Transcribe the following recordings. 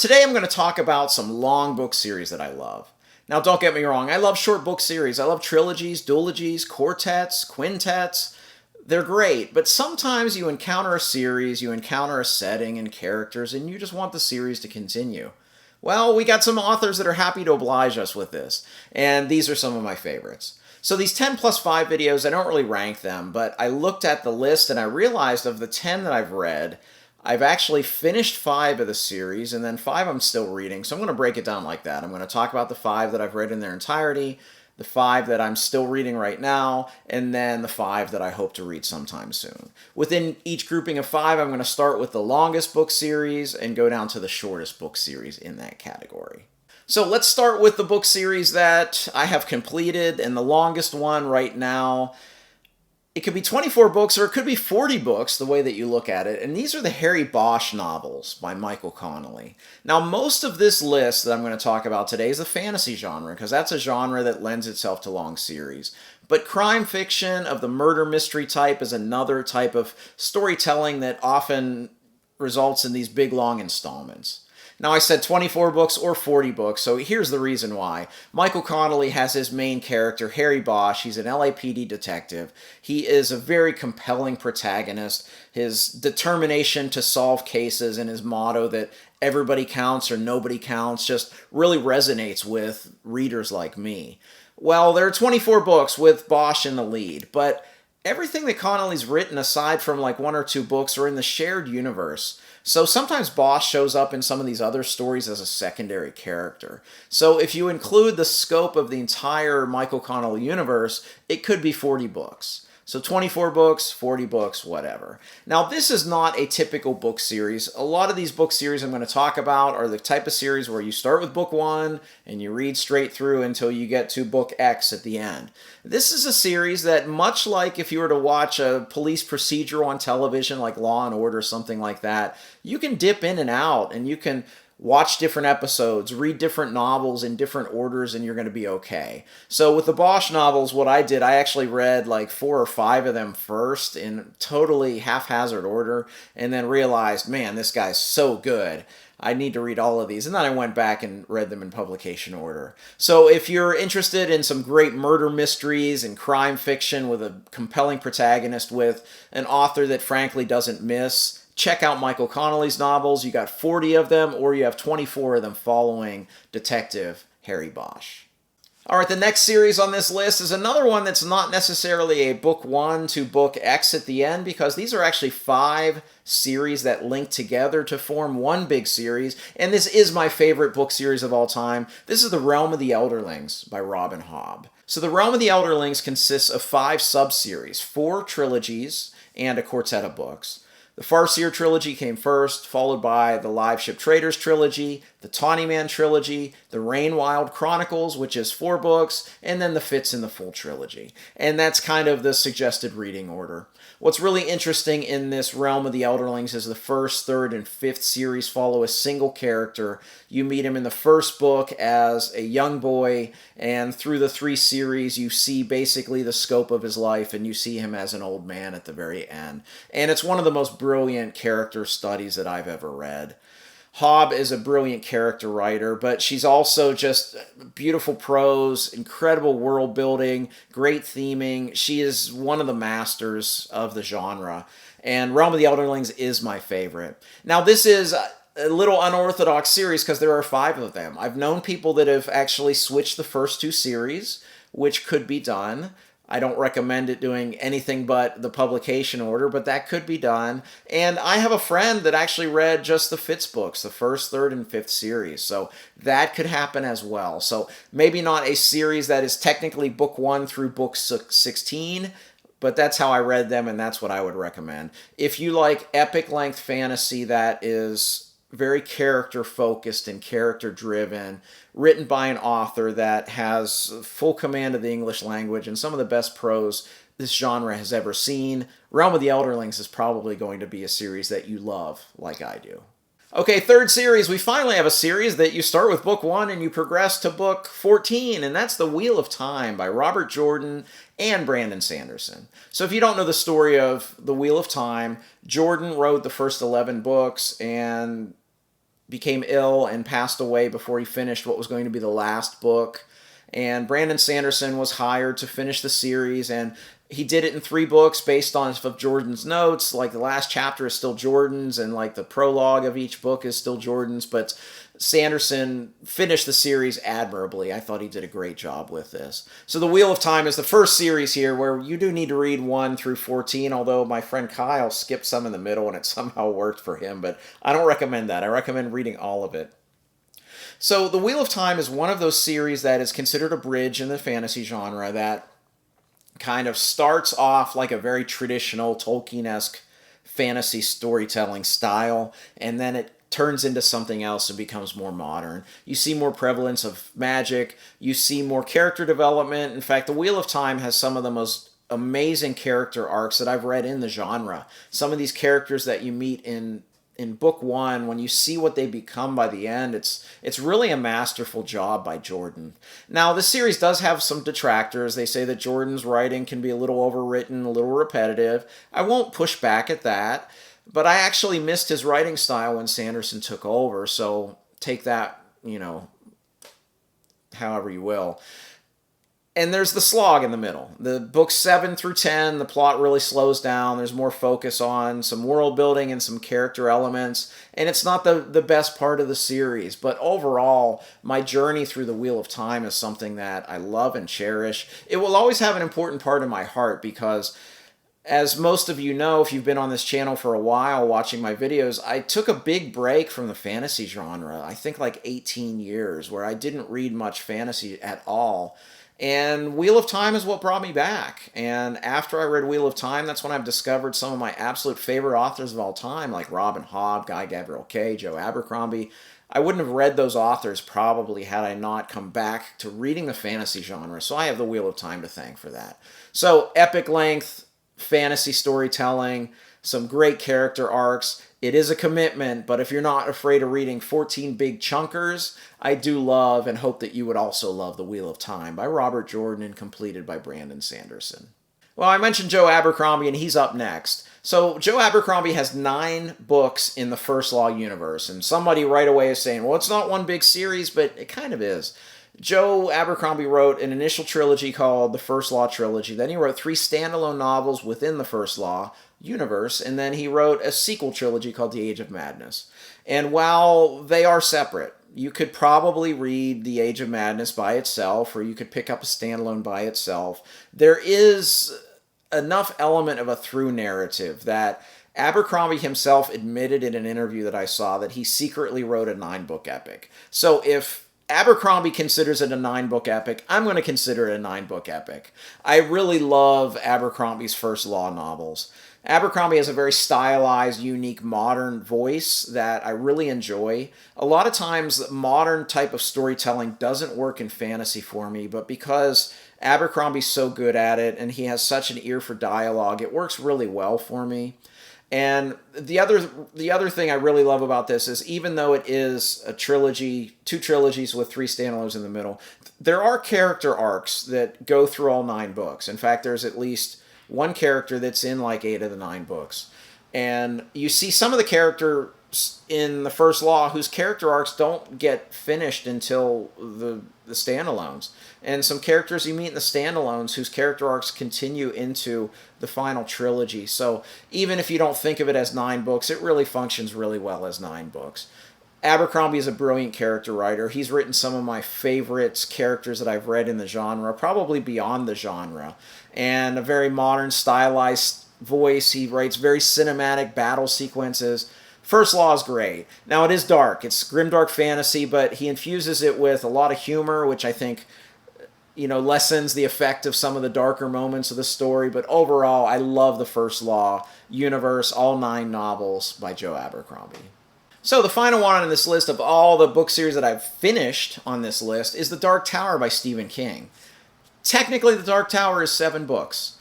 today I'm going to talk about some long book series that I love. Now don't get me wrong, I love short book series. I love trilogies, duologies, quartets, quintets. They're great, but sometimes you encounter a series, you encounter a setting and characters, and you just want the series to continue. Well, we got some authors that are happy to oblige us with this, and these are some of my favorites. So these 10 plus 5 videos, I don't really rank them, but I looked at the list and I realized of the 10 that I've read, I've actually finished 5 of the series, and then 5 I'm still reading, so I'm going to break it down like that. I'm going to talk about the 5 that I've read in their entirety, the 5 that I'm still reading right now, and then the 5 that I hope to read sometime soon. Within each grouping of 5, I'm going to start with the longest book series and go down to the shortest book series in that category. So let's start with the book series that I have completed, and the longest one right now. It could be 24 books or it could be 40 books, the way that you look at it. And these are the Harry Bosch novels by Michael Connelly. Now, most of this list that I'm going to talk about today is the fantasy genre, because that's a genre that lends itself to long series. But crime fiction of the murder mystery type is another type of storytelling that often results in these big, long installments. Now, I said 24 books or 40 books, so here's the reason why. Michael Connelly has his main character, Harry Bosch. He's an LAPD detective. He is a very compelling protagonist. His determination to solve cases and his motto that everybody counts or nobody counts just really resonates with readers like me. Well, there are 24 books with Bosch in the lead, but everything that Connelly's written, aside from like 1 or 2 books, are in the shared universe. So sometimes Bosch shows up in some of these other stories as a secondary character. So if you include the scope of the entire Michael Connelly universe, it could be 40 books. So 24 books, 40 books, whatever. Now, this is not a typical book series. A lot of these book series I'm going to talk about are the type of series where you start with book 1 and you read straight through until you get to book X at the end. This is a series that, much like if you were to watch a police procedural on television like Law and Order or something like that, you can dip in and out and you can watch different episodes, read different novels in different orders, and you're going to be okay. So with the Bosch novels, what I did, I actually read like 4 or 5 of them first in totally haphazard order, and then realized, man, this guy's so good. I need to read all of these. And then I went back and read them in publication order. So if you're interested in some great murder mysteries and crime fiction with a compelling protagonist with an author that frankly doesn't miss, check out Michael Connelly's novels. You got 40 of them, or you have 24 of them following Detective Harry Bosch. All right, the next series on this list is another one that's not necessarily a book 1 to book X at the end, because these are actually 5 series that link together to form one big series, and this is my favorite book series of all time. This is The Realm of the Elderlings by Robin Hobb. So The Realm of the Elderlings consists of 5 sub-series, 4 trilogies, and a quartet of books. The Farseer trilogy came first, followed by the Live Ship Traders trilogy, the Tawny Man trilogy, the Rainwild Chronicles, which is 4 books, and then the Fits in the Full trilogy. And that's kind of the suggested reading order. What's really interesting in this Realm of the Elderlings is the 1st, 3rd, and 5th series follow a single character. You meet him in the first book as a young boy, and through the 3 series you see basically the scope of his life, and you see him as an old man at the very end. And it's one of the most brilliant character studies that I've ever read. Hobb is a brilliant character writer, but she's also just beautiful prose, incredible world building, great theming. She is one of the masters of the genre, and Realm of the Elderlings is my favorite. Now, this is a little unorthodox series because there are 5 of them. I've known people that have actually switched the first 2 series, which could be done. I don't recommend it doing anything but the publication order, but that could be done. And I have a friend that actually read just the Fitz books, the 1st, 3rd, and 5th series. So that could happen as well. So maybe not a series that is technically book 1 through book 16, but that's how I read them, and that's what I would recommend. If you like epic length fantasy that is very character-focused and character-driven, written by an author that has full command of the English language and some of the best prose this genre has ever seen, Realm of the Elderlings is probably going to be a series that you love like I do. Okay, 3rd series, we finally have a series that you start with book 1 and you progress to book 14, and that's The Wheel of Time by Robert Jordan and Brandon Sanderson. So if you don't know the story of The Wheel of Time, Jordan wrote the first 11 books, and became ill and passed away before he finished what was going to be the last book. And Brandon Sanderson was hired to finish the series, and he did it in 3 books based on of Jordan's notes. Like, the last chapter is still Jordan's, and like the prologue of each book is still Jordan's, but Sanderson finished the series admirably. I thought he did a great job with this. So The Wheel of Time is the first series here where you do need to read 1 through 14, although my friend Kyle skipped some in the middle and it somehow worked for him, but I don't recommend that. I recommend reading all of it. So The Wheel of Time is one of those series that is considered a bridge in the fantasy genre that kind of starts off like a very traditional Tolkien-esque fantasy storytelling style, and then it turns into something else and becomes more modern. You see more prevalence of magic, you see more character development. In fact, The Wheel of Time has some of the most amazing character arcs that I've read in the genre. Some of these characters that you meet in book 1, when you see what they become by the end, it's really a masterful job by Jordan. Now, the series does have some detractors. They say that Jordan's writing can be a little overwritten, a little repetitive. I won't push back at that, but I actually missed his writing style when Sanderson took over, so take that, however you will. And there's the slog in the middle. The books 7 through 10, the plot really slows down. There's more focus on some world building and some character elements. And it's not the best part of the series. But overall, my journey through the Wheel of Time is something that I love and cherish. It will always have an important part in my heart because, as most of you know, if you've been on this channel for a while watching my videos, I took a big break from the fantasy genre. I think like 18 years where I didn't read much fantasy at all. And Wheel of Time is what brought me back. And after I read Wheel of Time, that's when I've discovered some of my absolute favorite authors of all time, like Robin Hobb, Guy Gabriel Kay, Joe Abercrombie. I wouldn't have read those authors probably had I not come back to reading the fantasy genre. So I have the Wheel of Time to thank for that. So epic length, fantasy storytelling, some great character arcs. It is a commitment, but if you're not afraid of reading 14 big chunkers, I do love and hope that you would also love The Wheel of Time by Robert Jordan and completed by Brandon Sanderson. Well, I mentioned Joe Abercrombie, and he's up next. So Joe Abercrombie has 9 books in the First Law universe, and somebody right away is saying, well, it's not one big series, but it kind of is. Joe Abercrombie wrote an initial trilogy called the First Law Trilogy. Then he wrote 3 standalone novels within the First Law universe, and then he wrote a sequel trilogy called The Age of Madness. And while they are separate, you could probably read The Age of Madness by itself, or you could pick up a standalone by itself. There is enough element of a through narrative that Abercrombie himself admitted in an interview that I saw that he secretly wrote a 9-book epic. So if Abercrombie considers it a 9-book epic, I'm going to consider it a 9-book epic. I really love Abercrombie's First Law novels. Abercrombie has a very stylized, unique, modern voice that I really enjoy. A lot of times, modern type of storytelling doesn't work in fantasy for me, but because Abercrombie's so good at it and he has such an ear for dialogue, it works really well for me. And the other thing I really love about this is, even though it is a trilogy, 2 trilogies with 3 standalones in the middle, there are character arcs that go through all 9 books. In fact, there's at least one character that's in like 8 of the 9 books. And you see some of the characters in the First Law whose character arcs don't get finished until the standalones. And some characters you meet in the standalones whose character arcs continue into the final trilogy. So even if you don't think of it as 9 books, it really functions really well as 9 books. Abercrombie is a brilliant character writer. He's written some of my favorites characters that I've read in the genre, probably beyond the genre. And a very modern, stylized voice. He writes very cinematic battle sequences. First Law is great. Now, it is dark. It's grimdark fantasy, but he infuses it with a lot of humor, which I think, lessens the effect of some of the darker moments of the story. But overall, I love the First Law universe, all 9 novels by Joe Abercrombie. So the final one on this list of all the book series that I've finished on this list is The Dark Tower by Stephen King. Technically, The Dark Tower is 7 books,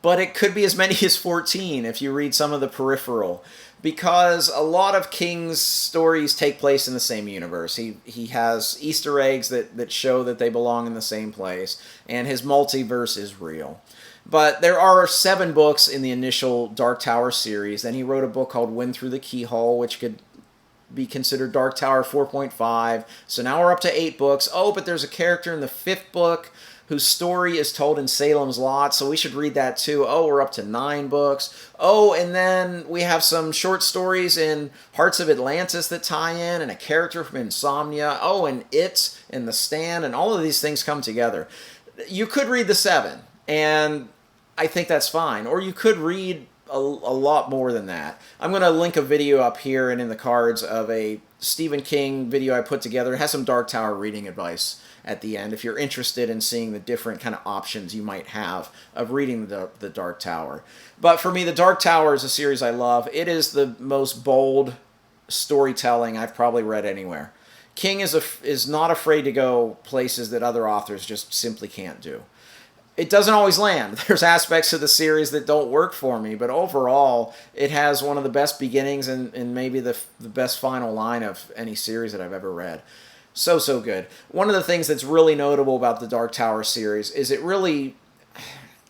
but it could be as many as 14 if you read some of the peripheral, because a lot of King's stories take place in the same universe. He has Easter eggs that show that they belong in the same place, and his multiverse is real. But there are 7 books in the initial Dark Tower series. Then he wrote a book called Wind Through the Keyhole, which could be considered Dark Tower 4.5. So now we're up to 8 books. Oh, but there's a character in the 5th book whose story is told in Salem's Lot, so we should read that too. Oh, we're up to 9 books. Oh, and then we have some short stories in Hearts of Atlantis that tie in, and a character from Insomnia. Oh, and It, and The Stand, and all of these things come together. You could read the 7, and I think that's fine. Or you could read a lot more than that. I'm going to link a video up here and in the cards of a Stephen King video I put together. It has some Dark Tower reading advice at the end if you're interested in seeing the different kind of options you might have of reading the Dark Tower. But for me, the Dark Tower is a series I love. It is the most bold storytelling I've probably read anywhere. King is not afraid to go places that other authors just simply can't do. It doesn't always land. There's aspects of the series that don't work for me, but overall, it has one of the best beginnings and maybe the best final line of any series that I've ever read. So good. One of the things that's really notable about the Dark Tower series is it really,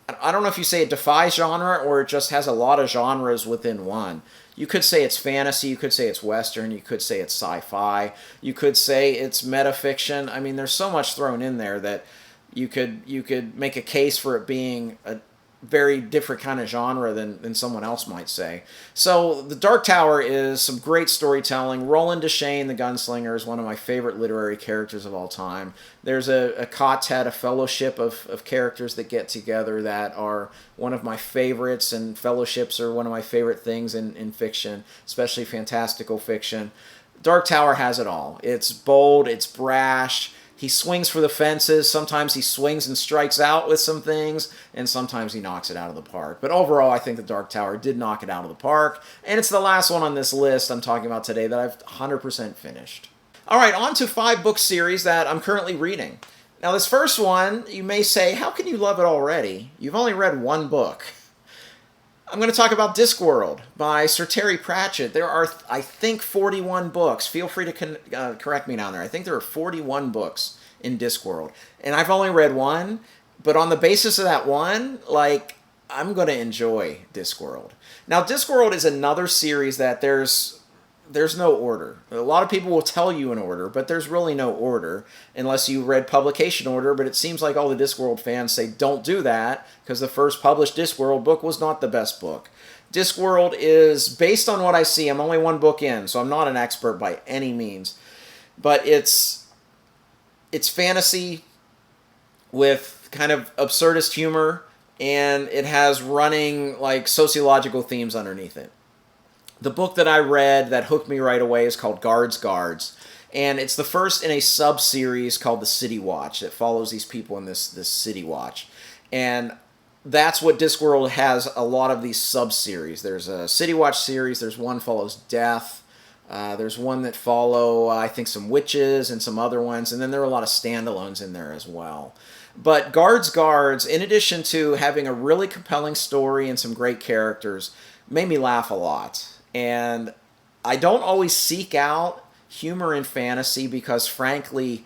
I don't know if you say it defies genre or it just has a lot of genres within one. You could say it's fantasy, you could say it's Western, you could say it's sci-fi, you could say it's metafiction. I mean, there's so much thrown in there that you could make a case for it being a very different kind of genre than someone else might say. So the Dark Tower is some great storytelling. Roland Deschain, the gunslinger, is one of my favorite literary characters of all time. There's a quartet, a fellowship of characters that get together that are one of my favorites, and fellowships are one of my favorite things in fiction, especially fantastical fiction. Dark Tower has it all. It's bold, it's brash, he swings for the fences. Sometimes he swings and strikes out with some things, and sometimes he knocks it out of the park. But overall, I think the Dark Tower did knock it out of the park, and it's the last one on this list I'm talking about today that I've 100% finished. All right, on to 5-book series that I'm currently reading. Now, this first one, you may say, how can you love it already? You've only read 1 book. I'm going to talk about Discworld by Sir Terry Pratchett. There are, I think, 41 books. Feel free to correct me down there. I think there are 41 books in Discworld. And I've only read 1, but on the basis of that 1, like, I'm going to enjoy Discworld. Now, Discworld is another series that there's no order. A lot of people will tell you an order, but there's really no order unless you read publication order, but it seems like all the Discworld fans say don't do that because the first published Discworld book was not the best book. Discworld is, based on what I see, I'm only 1 book in, so I'm not an expert by any means, but it's fantasy with kind of absurdist humor, and it has running like sociological themes underneath it. The book that I read that hooked me right away is called Guards, and it's the first in a sub-series called The City Watch that follows these people in this City Watch. And that's what Discworld has, a lot of these sub-series. There's a City Watch series, there's one follows death, there's one that follow, I think, some witches and some other ones, and then there are a lot of standalones in there as well. But Guards, in addition to having a really compelling story and some great characters, made me laugh a lot. And I don't always seek out humor in fantasy because, frankly,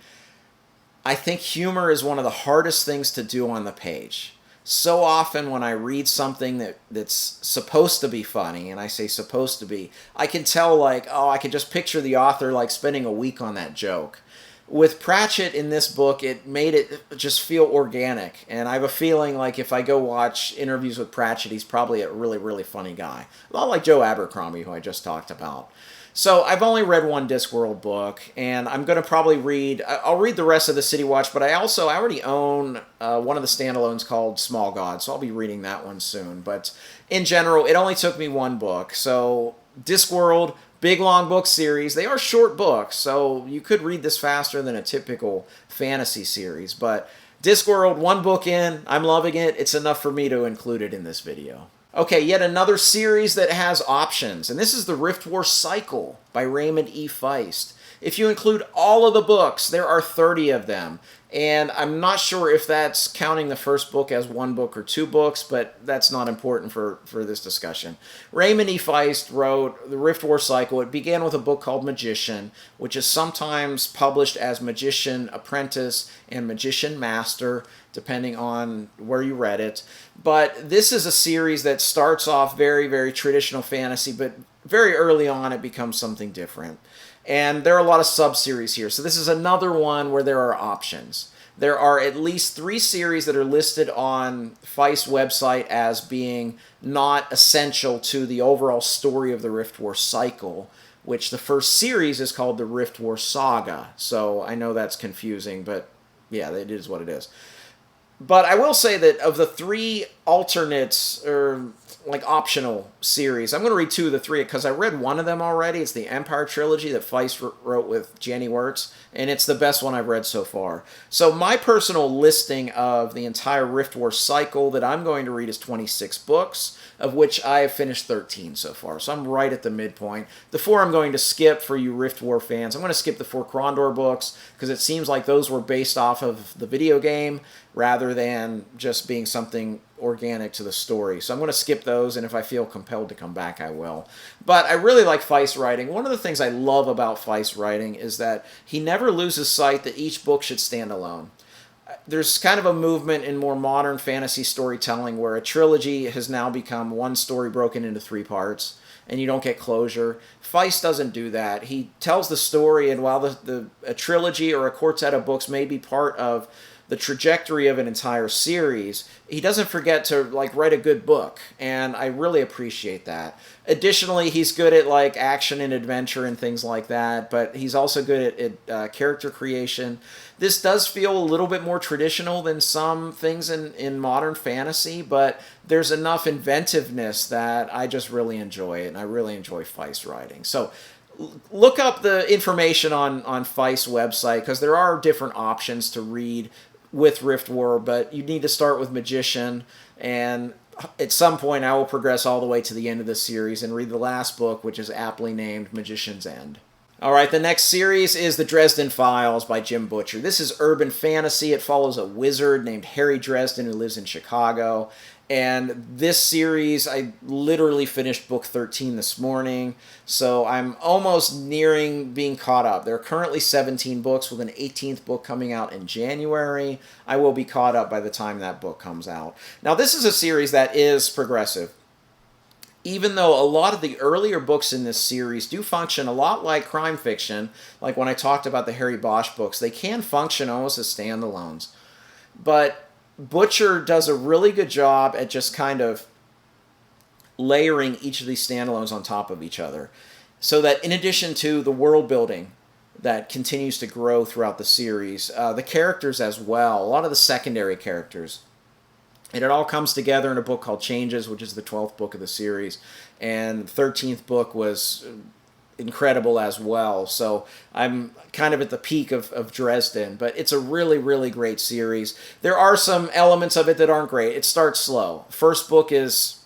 I think humor is one of the hardest things to do on the page. So often when I read something that's supposed to be funny, and I say supposed to be, I can tell, like, oh, I can just picture the author, like, spending a week on that joke. With Pratchett in this book, it made it just feel organic. And I have a feeling like if I go watch interviews with Pratchett, he's probably a really, really funny guy. A lot like Joe Abercrombie, who I just talked about. So I've only read 1 Discworld book, and I'm going to probably I'll read the rest of the City Watch, but I already own one of the standalones called Small God, so I'll be reading that one soon. But in general, it only took me 1 book. So Discworld, big long book series. They are short books, so you could read this faster than a typical fantasy series. But Discworld, 1 book in, I'm loving it. It's enough for me to include it in this video. Okay, yet another series that has options, and this is the Rift War Cycle by Raymond E. Feist. If you include all of the books, there are 30 of them. And I'm not sure if that's counting the first book as 1 book or 2 books, but that's not important for this discussion. Raymond E. Feist wrote the Rift War Cycle. It began with a book called Magician, which is sometimes published as Magician Apprentice and Magician Master, depending on where you read it. But this is a series that starts off very, very traditional fantasy, but very early on, it becomes something different. And there are a lot of sub-series here. So this is another one where there are options. There are at least 3 series that are listed on Feist's website as being not essential to the overall story of the Rift War cycle, which the first series is called the Rift War Saga. So I know that's confusing, but yeah, it is what it is. But I will say that of the 3 alternates, or like optional series, I'm going to read 2 of the 3 because I read one of them already. It's the Empire trilogy that Feist wrote with Jenny Wirtz, and it's the best one I've read so far. So my personal listing of the entire Rift War cycle that I'm going to read is 26 books, of which I have finished 13 so far. So I'm right at the midpoint. The 4 I'm going to skip for you Rift War fans. I'm going to skip the 4 Krondor books because it seems like those were based off of the video game rather than just being something organic to the story. So I'm going to skip those, and if I feel compelled to come back, I will. But I really like Feist's writing. One of the things I love about Feist's writing is that he never loses sight that each book should stand alone. There's kind of a movement in more modern fantasy storytelling where a trilogy has now become one story broken into 3 parts, and you don't get closure. Feist doesn't do that. He tells the story, and while a trilogy or a quartet of books may be part of the trajectory of an entire series, he doesn't forget to write a good book, and I really appreciate that. Additionally, he's good at action and adventure and things like that, but he's also good at character creation. This does feel a little bit more traditional than some things in modern fantasy, but there's enough inventiveness that I just really enjoy it, and I really enjoy Feist's writing. So look up the information on Feist's website, because there are different options to read with Rift War, but you need to start with Magician, and at some point I will progress all the way to the end of the series and read the last book, which is aptly named Magician's End. Alright, the next series is The Dresden Files by Jim Butcher. This is urban fantasy. It follows a wizard named Harry Dresden who lives in Chicago. And this series, I literally finished book 13 this morning, so I'm almost nearing being caught up. There are currently 17 books with an 18th book coming out in January. I will be caught up by the time that book comes out. Now, this is a series that is progressive. Even though a lot of the earlier books in this series do function a lot like crime fiction, like when I talked about the Harry Bosch books, they can function almost as standalones. But Butcher does a really good job at just kind of layering each of these standalones on top of each other, so that in addition to the world building that continues to grow throughout the series, the characters as well, a lot of the secondary characters, and it all comes together in a book called Changes, which is the 12th book of the series, and the 13th book was incredible as well. So I'm kind of at the peak of Dresden, but it's a really, really great series. There are some elements of it that aren't great. It starts slow. First book is,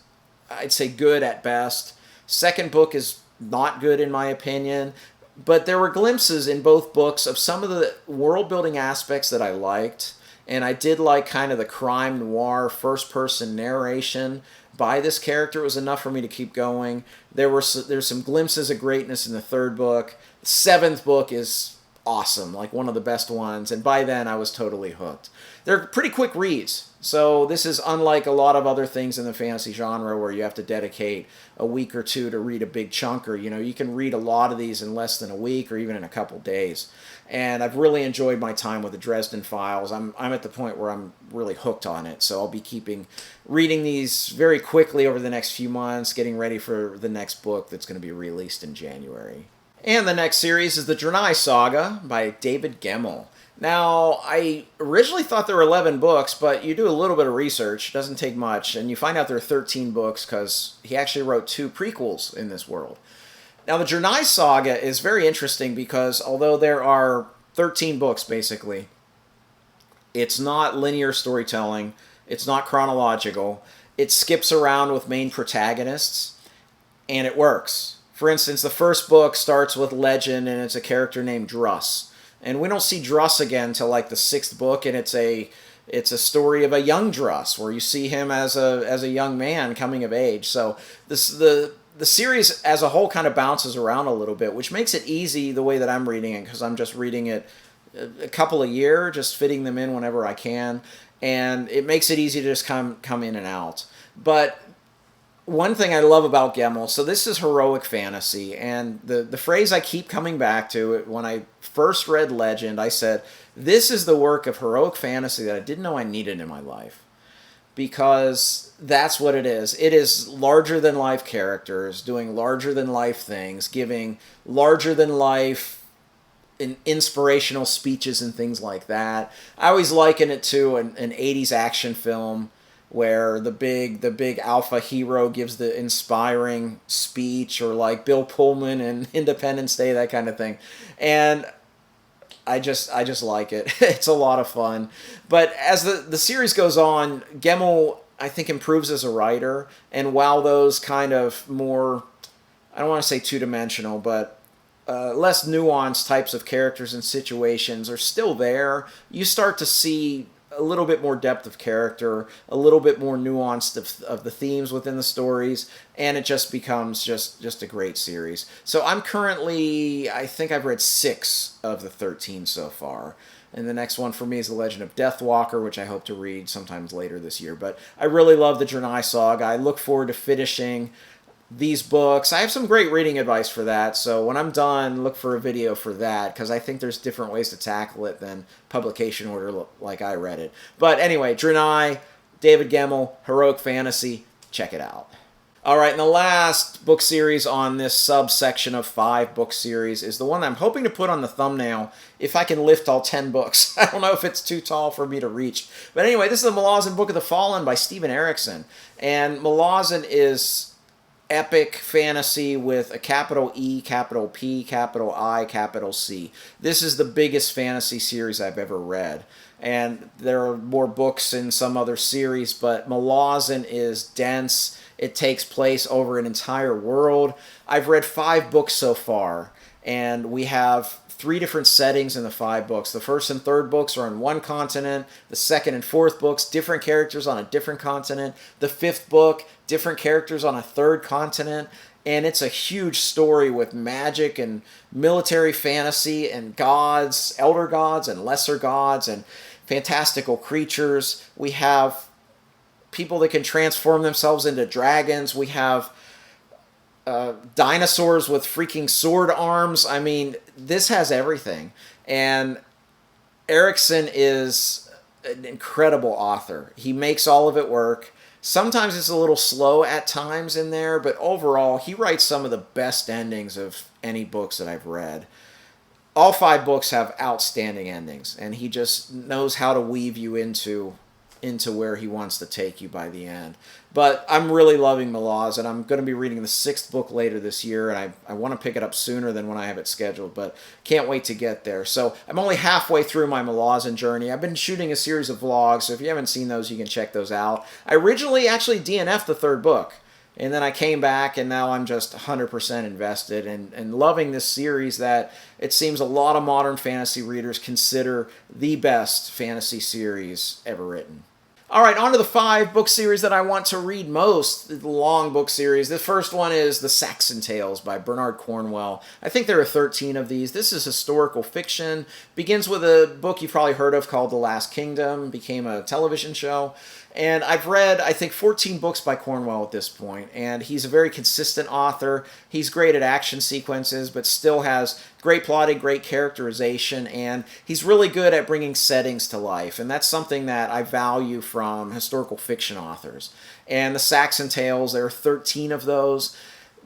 I'd say, good at best. Second book is not good in my opinion, but there were glimpses in both books of some of the world-building aspects that I liked, and I did like kind of the crime noir first-person narration by this character. It was enough for me to keep going. There's some glimpses of greatness in the 3rd book. The 7th book is awesome, like one of the best ones, and by then I was totally hooked. They're pretty quick reads, so this is unlike a lot of other things in the fantasy genre where you have to dedicate a week or 2 to read a big chunker. You can read a lot of these in less than a week or even in a couple days. And I've really enjoyed my time with the Dresden Files. I'm at the point where I'm really hooked on it, so I'll be reading these very quickly over the next few months, getting ready for the next book that's going to be released in January. And the next series is the Draenei Saga by David Gemmell. Now, I originally thought there were 11 books, but you do a little bit of research, it doesn't take much, and you find out there are 13 books because he actually wrote 2 prequels in this world. Now, the Draenei Saga is very interesting because although there are 13 books, basically, it's not linear storytelling, it's not chronological, it skips around with main protagonists, and it works. For instance, the first book starts with legend, and it's a character named Druss. And we don't see Druss again until the 6th book, and it's a story of a young Druss, where you see him as a young man coming of age. So the series as a whole kind of bounces around a little bit, which makes it easy the way that I'm reading it, because I'm just reading it a couple a year, just fitting them in whenever I can, and it makes it easy to just come in and out. But one thing I love about Gemmel, so this is heroic fantasy, and the phrase I keep coming back to, when I first read Legend, I said, this is the work of heroic fantasy that I didn't know I needed in my life. Because that's what it is. It is larger than life characters doing larger than life things, giving larger than life inspirational speeches and things like that. I always liken it to an 80s action film where the big alpha hero gives the inspiring speech, or like Bill Pullman in Independence Day, that kind of thing. And I just like it. It's a lot of fun. But as the series goes on, Gemmel, I think, improves as a writer. And while those kind of more, I don't want to say two-dimensional, but less nuanced types of characters and situations are still there, you start to see a little bit more depth of character, a little bit more nuanced of the themes within the stories, and it just becomes just a great series. So I'm currently, I think I've read 6 of the 13 so far. And the next one for me is The Legend of Deathwalker, which I hope to read sometimes later this year. But I really love the Draenei Saga. I look forward to finishing these books. I have some great reading advice for that, so when I'm done, look for a video for that, because I think there's different ways to tackle it than publication order like I read it. But anyway, Draenei, David Gemmel, heroic fantasy, check it out. All right, and the last book series on this subsection of 5 book series is the one I'm hoping to put on the thumbnail if I can lift all 10 books. I don't know if it's too tall for me to reach. But anyway, this is the Malazan Book of the Fallen by Steven Erikson. And Malazan is epic fantasy with a capital E, capital P, capital I, capital C. This is the biggest fantasy series I've ever read. And there are more books in some other series, but Malazan is dense. It takes place over an entire world. I've read 5 books so far, and we have 3 different settings in the 5 books. The first and third books are on one continent. The second and fourth books, different characters on a different continent. The 5th book, different characters on a third continent. And it's a huge story with magic and military fantasy and gods, elder gods and lesser gods and fantastical creatures. We have people that can transform themselves into dragons. We have dinosaurs with freaking sword arms. I mean, this has everything. And Erikson is an incredible author. He makes all of it work. Sometimes it's a little slow at times in there, but overall, he writes some of the best endings of any books that I've read. All 5 books have outstanding endings, and he just knows how to weave you into where he wants to take you by the end. But I'm really loving Malazan, and I'm going to be reading the 6th book later this year, and I want to pick it up sooner than when I have it scheduled, but can't wait to get there. So I'm only halfway through my Malazan journey. I've been shooting a series of vlogs, so if you haven't seen those, you can check those out. I originally actually DNF'd the 3rd book, and then I came back, and now I'm just 100% invested and loving this series that it seems a lot of modern fantasy readers consider the best fantasy series ever written. All right, on to the 5 book series that I want to read most, the long book series. The first one is The Saxon Tales by Bernard Cornwell. I think there are 13 of these. This is historical fiction. Begins with a book you've probably heard of called The Last Kingdom. Became a television show. And I've read, I think, 14 books by Cornwell at this point, and he's a very consistent author. He's great at action sequences, but still has great plotting, great characterization, and he's really good at bringing settings to life, and that's something that I value from historical fiction authors. And the Saxon Tales, there are 13 of those,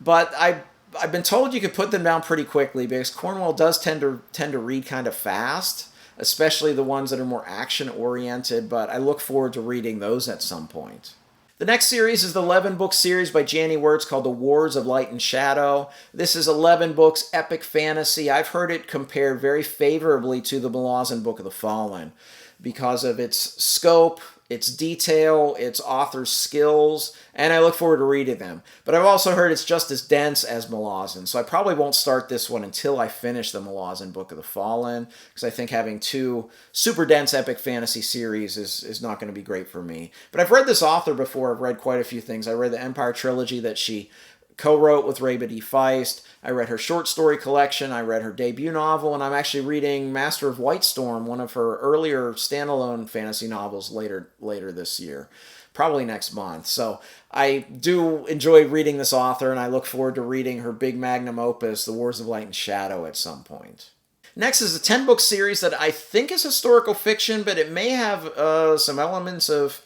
but I've been told you could put them down pretty quickly because Cornwell does tend to read kind of fast, especially the ones that are more action-oriented, but I look forward to reading those at some point. The next series is the 11-book series by Janny Wirtz called The Wars of Light and Shadow. This is 11 books, epic fantasy. I've heard it compared very favorably to the Malazan Book of the Fallen because of its scope, its detail, its author's skills, and I look forward to reading them. But I've also heard it's just as dense as Malazan, so I probably won't start this one until I finish the Malazan Book of the Fallen, because I think having 2 super dense epic fantasy series is not going to be great for me. But I've read this author before. I've read quite a few things. I read the Empire trilogy that she co-wrote with Raybed E. Feist. I read her short story collection. I read her debut novel, and I'm actually reading Master of White Storm, one of her earlier standalone fantasy novels later this year. probably next month. So I do enjoy reading this author, and I look forward to reading her big magnum opus, The Wars of Light and Shadow, at some point. Next is a 10-book series that I think is historical fiction, but it may have some elements of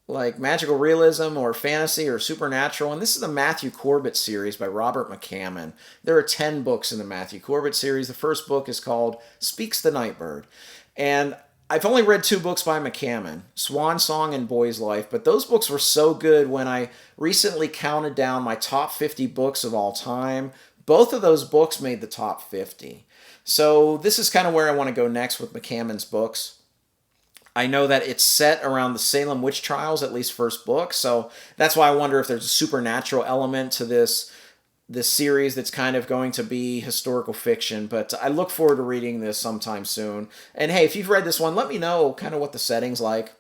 like magical realism or fantasy or supernatural. And this is the Matthew Corbett series by Robert McCammon. There are 10 books in the Matthew Corbett series. The first book is called Speaks the Nightbird. And I've only read 2 books by McCammon, Swan Song and Boy's Life, but those books were so good when I recently counted down my top 50 books of all time. Both of those books made the top 50. So this is kind of where I want to go next with McCammon's books. I know that it's set around the Salem witch trials, at least first book, so that's why I wonder if there's a supernatural element to this series that's kind of going to be historical fiction, but I look forward to reading this sometime soon. And hey, if you've read this one, let me know kind of what the setting's like,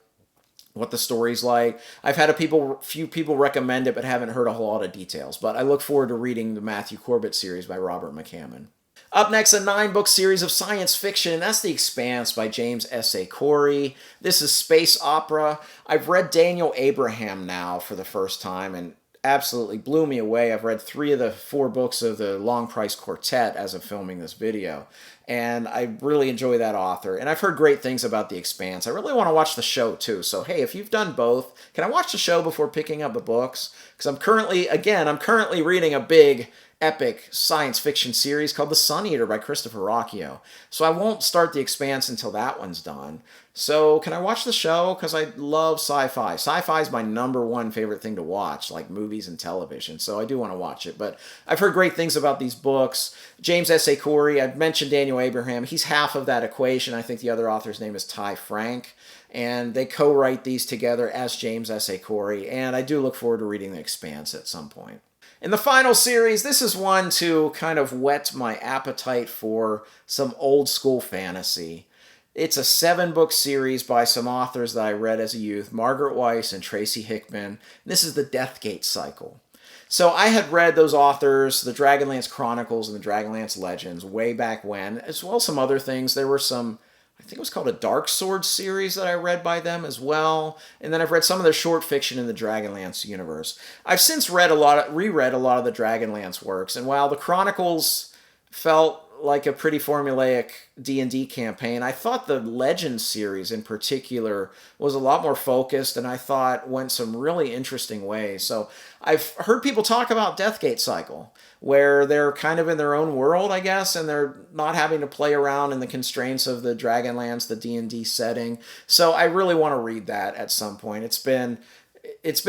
what the story's like. I've had few people recommend it, but haven't heard a whole lot of details, but I look forward to reading the Matthew Corbett series by Robert McCammon. Up next, a 9-book series of science fiction. That's The Expanse by James S.A. Corey. This is space opera. I've read Daniel Abraham now for the first time and absolutely blew me away. I've read 3 of the 4 books of the Long Price Quartet as of filming this video. And I really enjoy that author. And I've heard great things about The Expanse. I really want to watch the show too. So hey, if you've done both, can I watch the show before picking up the books? Because I'm currently reading a big epic science fiction series called The Sun Eater by Christopher Rocchio. So I won't start The Expanse until that one's done. So can I watch the show? Because I love sci-fi. Sci-fi is my #1 favorite thing to watch, like movies and television. So I do want to watch it. But I've heard great things about these books. James S.A. Corey, I've mentioned Daniel Abraham. He's half of that equation. I think the other author's name is Ty Frank. And they co-write these together as James S.A. Corey. And I do look forward to reading The Expanse at some point. In the final series, this is one to kind of whet my appetite for some old school fantasy. It's a 7-book series by some authors that I read as a youth, Margaret Weiss and Tracy Hickman. This is the Deathgate cycle. So I had read those authors, the Dragonlance Chronicles and the Dragonlance Legends, way back when, as well as some other things. There were some, I think it was called a Dark Sword series that I read by them as well. And then I've read some of their short fiction in the Dragonlance universe. I've since reread a lot of the Dragonlance works. And while the Chronicles felt like a pretty formulaic D&D campaign, I thought the Legends series in particular was a lot more focused, and I thought went some really interesting ways. So I've heard people talk about Deathgate Cycle, where they're kind of in their own world, I guess, and they're not having to play around in the constraints of the Dragonlance, the D&D setting. So I really want to read that at some point. It's been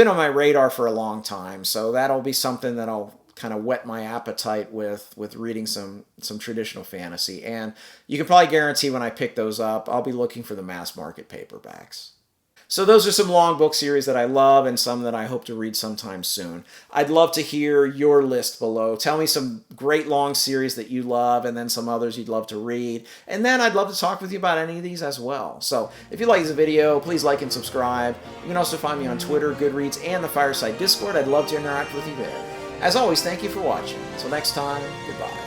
on my radar for a long time, so that'll be something that I'll kind of whet my appetite with reading some traditional fantasy. And you can probably guarantee when I pick those up, I'll be looking for the mass market paperbacks. So those are some long book series that I love and some that I hope to read sometime soon. I'd love to hear your list below. Tell me some great long series that you love and then some others you'd love to read. And then I'd love to talk with you about any of these as well. So if you like this video, please like and subscribe. You can also find me on Twitter, Goodreads, and the Fireside Discord. I'd love to interact with you there. As always, thank you for watching. Until next time, goodbye.